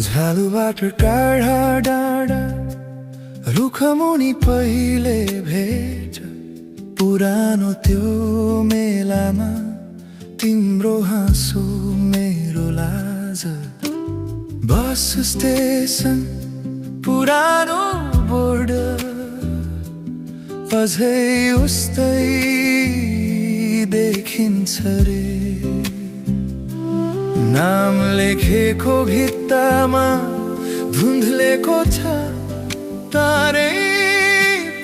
झालुबाट टाढा डाँडा रुखमुनि पहिले भेट पुरानो त्यो मेलामा तिम्रो हाँसो मेरो लाज बस स्टेसन पुरानो बोर्ड अझै उस्तै देखिन्छ रे नाम लेखेको भित्तामा धुन्धलेको छ तारै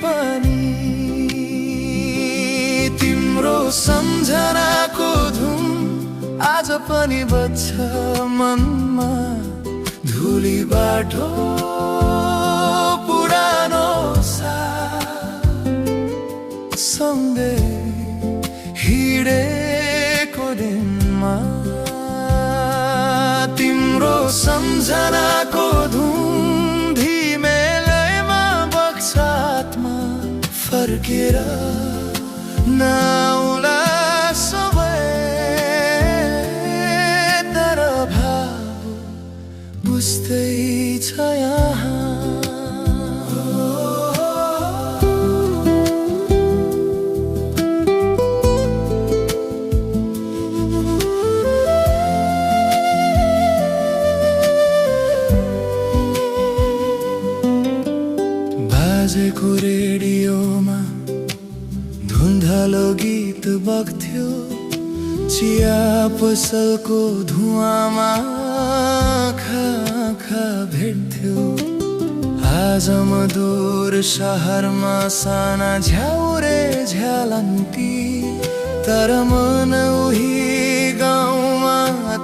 पनि तिम्रो सम्झनाको धुन आज पनि बज्छ मनमा धुली बाटो पुरानो सँगै हिँडेको दिनमा तिम्रो सम्झनाको धुन धिमे लयमा बग्छ आत्मा फर्केर नआउला सबै तर भाव बुझ्दै छ यहाँ बाजेको रेडियोमा धुन्धलो गीत बग्थ्यो चिया पसलको धुवामा आँखा भेट्थ्यो आज मधुर शहरमा साना झ्याउरे झ्यालन्ती तर मन उही गाउँमा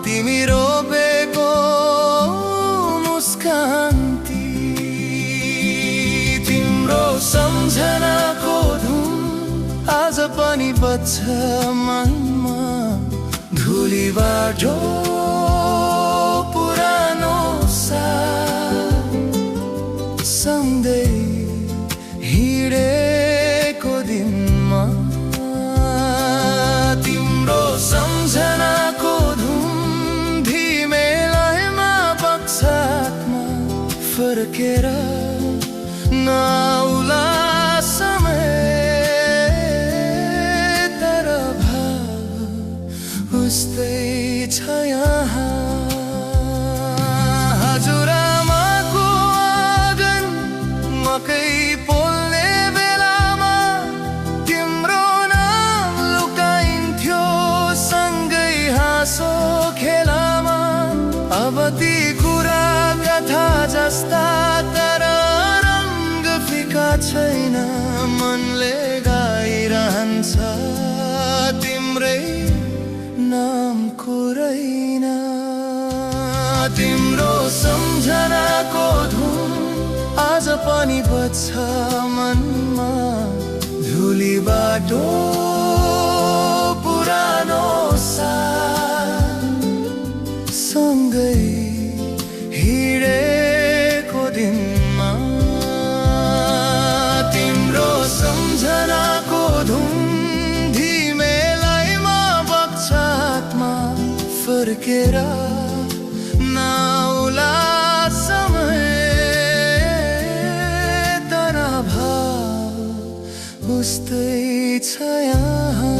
तिमी रोपेको मुस्कान्ती तिम्रो सम्झनाको धुन आज पनि बज्छ मनमा धुली बाटो पुरानो सँगै हिँडेको दिनमा तिम्रो सम्झनाको धुन धिमे लयमा बग्छ आत्मा फर्केर नआउला समय तर भाव उस्तै छ यहाँ हजुरआमाको आँगन मकै पोल्ने बेलामा तिम्रो नाम लुकाइन्थ्यो सँगै हाँसो खेलामा अब ती कुरा कथा जस्ता तर छैन मनले गाइरहन्छ तिम्रै नामको रैना तिम्रो सम्झनाको धुन आज पनि बज्छ मनमा धुली बाटो पुरानो सँगै हिँडेको दिनमा सम्झनाको धुन धिमे लयमा बग्छ आत्मा फर्केर नआउला समय तर भाव उस्तै छ यहाँ